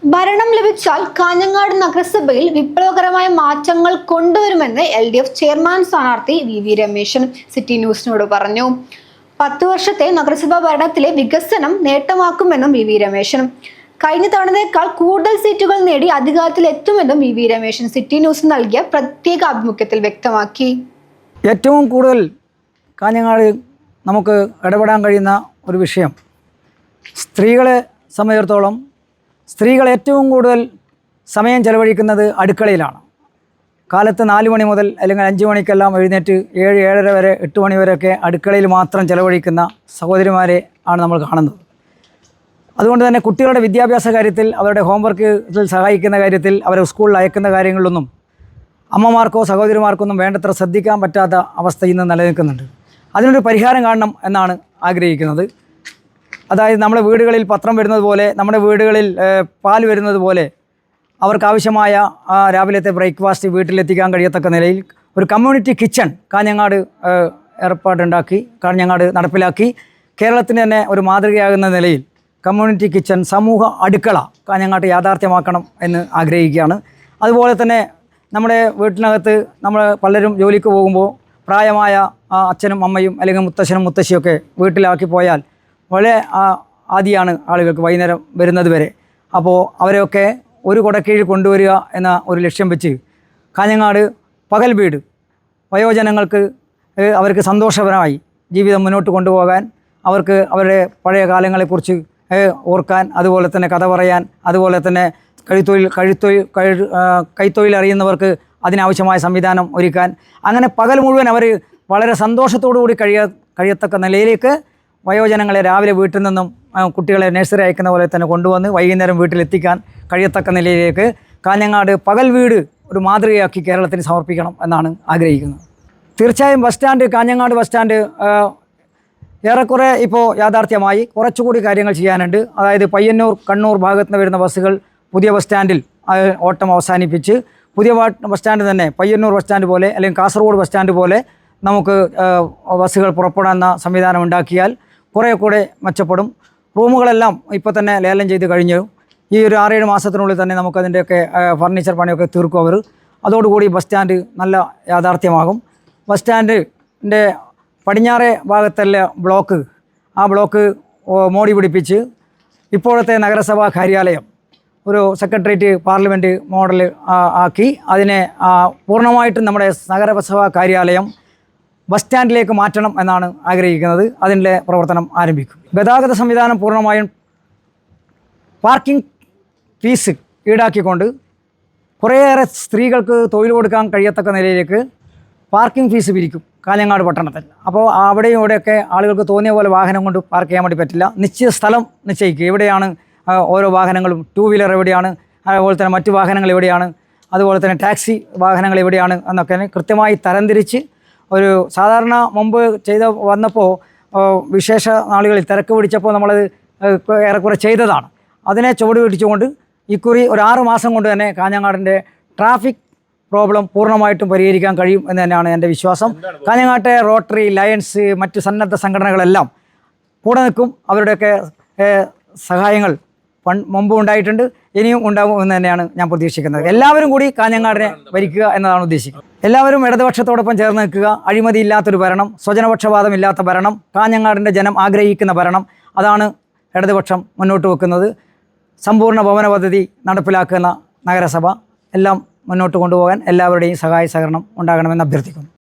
ഭരണം ലഭിച്ചാൽ കാഞ്ഞങ്ങാട് നഗരസഭയിൽ വിപ്ലവകരമായ മാറ്റങ്ങൾ കൊണ്ടുവരുമെന്ന് LDF ചെയർമാൻ സ്ഥാനാർത്ഥി വി രമേശൻ സിറ്റി ന്യൂസിനോട് പറഞ്ഞു. 10 വർഷത്തെ നഗരസഭാ ഭരണത്തിലെ വികസനം നേട്ടമാക്കുമെന്നും വി രമേശൻ. കഴിഞ്ഞ തവണത്തേക്കാൾ കൂടുതൽ സീറ്റുകൾ നേടി അധികാരത്തിൽ എത്തുമെന്നും വി രമേശൻ സിറ്റി ന്യൂസിന് നൽകിയ പ്രത്യേക അഭിമുഖത്തിൽ വ്യക്തമാക്കി. ഏറ്റവും കൂടുതൽ കാഞ്ഞങ്ങാട് നമുക്ക് ഇടപെടാൻ കഴിയുന്ന ഒരു വിഷയം സ്ത്രീകളെ സംബന്ധിച്ചിടത്തോളം സ്ത്രീകൾ ഏറ്റവും കൂടുതൽ സമയം ചെലവഴിക്കുന്നത് അടുക്കളയിലാണ്. കാലത്ത് 4 മണി മുതൽ അല്ലെങ്കിൽ 5 മണിക്കെല്ലാം എഴുന്നേറ്റ് 7-7:30 വരെ 8 മണി വരെയൊക്കെ അടുക്കളയിൽ മാത്രം ചെലവഴിക്കുന്ന സഹോദരിമാരെ ആണ് നമ്മൾ കാണുന്നത്. അതുകൊണ്ട് തന്നെ കുട്ടികളുടെ വിദ്യാഭ്യാസ കാര്യത്തിൽ, അവരുടെ ഹോംവർക്കിൽ സഹായിക്കുന്ന കാര്യത്തിൽ, അവരെ സ്കൂളിൽ അയക്കുന്ന കാര്യങ്ങളിലൊന്നും അമ്മമാർക്കോ സഹോദരിമാർക്കൊന്നും വേണ്ടത്ര ശ്രദ്ധിക്കാൻ പറ്റാത്ത അവസ്ഥ ഇന്ന് നിലനിൽക്കുന്നുണ്ട്. അതിനൊരു പരിഹാരം കാണണം എന്നാണ് ആഗ്രഹിക്കുന്നത്. അതായത് നമ്മുടെ വീടുകളിൽ പത്രം വരുന്നത് പോലെ, നമ്മുടെ വീടുകളിൽ പാൽ വരുന്നത് പോലെ അവർക്കാവശ്യമായ രാവിലത്തെ ബ്രേക്ക്ഫാസ്റ്റ് വീട്ടിലെത്തിക്കാൻ കഴിയത്തക്ക നിലയിൽ ഒരു കമ്മ്യൂണിറ്റി കിച്ചൺ കാഞ്ഞങ്ങാട് കാഞ്ഞങ്ങാട് നടപ്പിലാക്കി കേരളത്തിന് തന്നെ ഒരു മാതൃകയാകുന്ന നിലയിൽ കമ്മ്യൂണിറ്റി കിച്ചൺ, സമൂഹ അടുക്കള കാഞ്ഞങ്ങാട്ട് യാഥാർത്ഥ്യമാക്കണം എന്ന് ആഗ്രഹിക്കുകയാണ്. അതുപോലെ തന്നെ നമ്മുടെ വീട്ടിനകത്ത് നമ്മൾ പലരും ജോലിക്ക് പോകുമ്പോൾ പ്രായമായ അച്ഛനും അമ്മയും അല്ലെങ്കിൽ മുത്തശ്ശനും മുത്തശ്ശിയൊക്കെ വീട്ടിലാക്കി പോയാൽ വളരെ ആദിയാണ് ആളുകൾക്ക് വൈകുന്നേരം വരുന്നത് വരെ. അപ്പോൾ അവരെയൊക്കെ ഒരു കുടക്കീഴിൽ കൊണ്ടുവരിക എന്ന ഒരു ലക്ഷ്യം വെച്ച് കാഞ്ഞങ്ങാട് പകൽ വീട് വയോജനങ്ങൾക്ക് അവർക്ക് സന്തോഷപരമായി ജീവിതം മുന്നോട്ട് കൊണ്ടുപോകാൻ, അവർക്ക് അവരുടെ പഴയ കാലങ്ങളെക്കുറിച്ച് ഓർക്കാൻ, അതുപോലെ തന്നെ കഥ പറയാൻ, അതുപോലെ തന്നെ കൈത്തൊഴിൽ അറിയുന്നവർക്ക് അതിനാവശ്യമായ സംവിധാനം ഒരുക്കാൻ, അങ്ങനെ പകൽ മുഴുവൻ അവർ വളരെ സന്തോഷത്തോടു കൂടി കഴിയത്തക്ക നിലയിലേക്ക് വയോജനങ്ങളെ രാവിലെ വീട്ടിൽ നിന്നും കുട്ടികളെ നഴ്സറി അയക്കുന്ന പോലെ തന്നെ കൊണ്ടുവന്ന് വൈകുന്നേരം വീട്ടിലെത്തിക്കാൻ കഴിയത്തക്ക നിലയിലേക്ക് കാഞ്ഞങ്ങാട് പകൽ വീട് ഒരു മാതൃകയാക്കി കേരളത്തിന് സമർപ്പിക്കണം എന്നാണ് ആഗ്രഹിക്കുന്നത്. തീർച്ചയായും കാഞ്ഞങ്ങാട് ബസ് സ്റ്റാൻഡ് ഏറെക്കുറെ ഇപ്പോൾ യാഥാർത്ഥ്യമായി. കുറച്ചുകൂടി കാര്യങ്ങൾ ചെയ്യാനുണ്ട്. അതായത് പയ്യന്നൂർ, കണ്ണൂർ ഭാഗത്ത് നിന്ന് വരുന്ന ബസ്സുകൾ പുതിയ ബസ് സ്റ്റാൻഡിൽ ഓട്ടം അവസാനിപ്പിച്ച് പുതിയ ബസ് സ്റ്റാൻഡ് തന്നെ പയ്യന്നൂർ ബസ് സ്റ്റാൻഡ് പോലെ അല്ലെങ്കിൽ കാസർഗോഡ് ബസ് സ്റ്റാൻഡ് പോലെ നമുക്ക് ബസ്സുകൾ പുറപ്പെടാവുന്ന സംവിധാനം ഉണ്ടാക്കിയാൽ കുറേ കൂടെ മെച്ചപ്പെടും. റൂമുകളെല്ലാം ഇപ്പോൾ തന്നെ ലേലം ചെയ്ത് കഴിഞ്ഞു. ഈ ഒരു 6-7 മാസത്തിനുള്ളിൽ തന്നെ നമുക്കതിൻ്റെയൊക്കെ ഫർണിച്ചർ പണിയൊക്കെ തീർക്കും അവർ. അതോടുകൂടി ബസ് സ്റ്റാൻഡ് നല്ല യാഥാർത്ഥ്യമാകും. ബസ് സ്റ്റാൻഡിൻ്റെ പടിഞ്ഞാറേ ഭാഗത്തുള്ള ആ ബ്ലോക്ക് മോടി പിടിപ്പിച്ച് ഇപ്പോഴത്തെ നഗരസഭാ കാര്യാലയം ഒരു സെക്രട്ടേറിയറ്റ് പാർലമെൻറ്റ് മോഡൽ ആക്കി അതിനെ പൂർണ്ണമായിട്ടും നമ്മുടെ നഗരസഭാ കാര്യാലയം ബസ് സ്റ്റാൻഡിലേക്ക് മാറ്റണം എന്നാണ് ആഗ്രഹിക്കുന്നത്. അതിൻ്റെ പ്രവർത്തനം ആരംഭിക്കും. ഗതാഗത സംവിധാനം പൂർണ്ണമായും പാർക്കിംഗ് ഫീസ് ഈടാക്കിക്കൊണ്ട് കുറേയേറെ സ്ത്രീകൾക്ക് തൊഴിൽ കൊടുക്കാൻ കഴിയത്തക്ക നിലയിലേക്ക് പാർക്കിംഗ് ഫീസ് പിരിക്കും കാഞ്ഞങ്ങാട് പട്ടണത്തിൽ. അപ്പോൾ അവിടെയും ഇവിടെയൊക്കെ ആളുകൾക്ക് തോന്നിയ പോലെ വാഹനം കൊണ്ട് പാർക്ക് ചെയ്യാൻ വേണ്ടി പറ്റില്ല. നിശ്ചിത സ്ഥലം നിശ്ചയിക്കുക. എവിടെയാണ് ഓരോ വാഹനങ്ങളും, 2 വീലർ എവിടെയാണ്, അതുപോലെ തന്നെ മറ്റു വാഹനങ്ങൾ എവിടെയാണ്, അതുപോലെ തന്നെ ടാക്സി വാഹനങ്ങൾ എവിടെയാണ് എന്നൊക്കെ കൃത്യമായി തരംതിരിച്ച് ഒരു സാധാരണ മുമ്പ് വന്നപ്പോൾ വിശേഷ നാളുകളിൽ തിരക്ക് പിടിച്ചപ്പോൾ നമ്മളത് ഏറെക്കുറെ ചെയ്തതാണ്. അതിനെ ചുവട് പിടിച്ചുകൊണ്ട് ഇക്കുറി ഒരു 6 മാസം കൊണ്ട് തന്നെ കാഞ്ഞങ്ങാടിൻ്റെ ട്രാഫിക് പ്രോബ്ലം പൂർണ്ണമായിട്ടും പരിഹരിക്കാൻ കഴിയും എന്ന് തന്നെയാണ് എൻ്റെ വിശ്വാസം. കാഞ്ഞങ്ങാട്ടെ റോട്ടറി, ലയൺസ്, മറ്റ് സന്നദ്ധ സംഘടനകളെല്ലാം കൂടെ നിൽക്കും. അവരുടെയൊക്കെ സഹായങ്ങൾ മുമ്പ് ഉണ്ടായിട്ടുണ്ട്, ഇനിയും ഉണ്ടാകും എന്ന് തന്നെയാണ് ഞാൻ പ്രതീക്ഷിക്കുന്നത്. എല്ലാവരും കൂടി കാഞ്ഞങ്ങാടിനെ ഭരിക്കുക എന്നതാണ് ഉദ്ദേശിക്കുന്നത്. എല്ലാവരും ഇടതുപക്ഷത്തോടൊപ്പം ചേർന്ന് നിൽക്കുക. അഴിമതിയില്ലാത്തൊരു ഭരണം, സ്വജനപക്ഷപാതമില്ലാത്ത ഭരണം, കാഞ്ഞങ്ങാടിൻ്റെ ജനം ആഗ്രഹിക്കുന്ന ഭരണം, അതാണ് ഇടതുപക്ഷം മുന്നോട്ട് വെക്കുന്നത്. സമ്പൂർണ്ണ ഭവന പദ്ധതി നടപ്പിലാക്കുന്ന നഗരസഭ എല്ലാം മുന്നോട്ട് കൊണ്ടുപോകാൻ എല്ലാവരുടെയും സഹായ സഹകരണം ഉണ്ടാകണമെന്ന് അഭ്യർത്ഥിക്കുന്നു.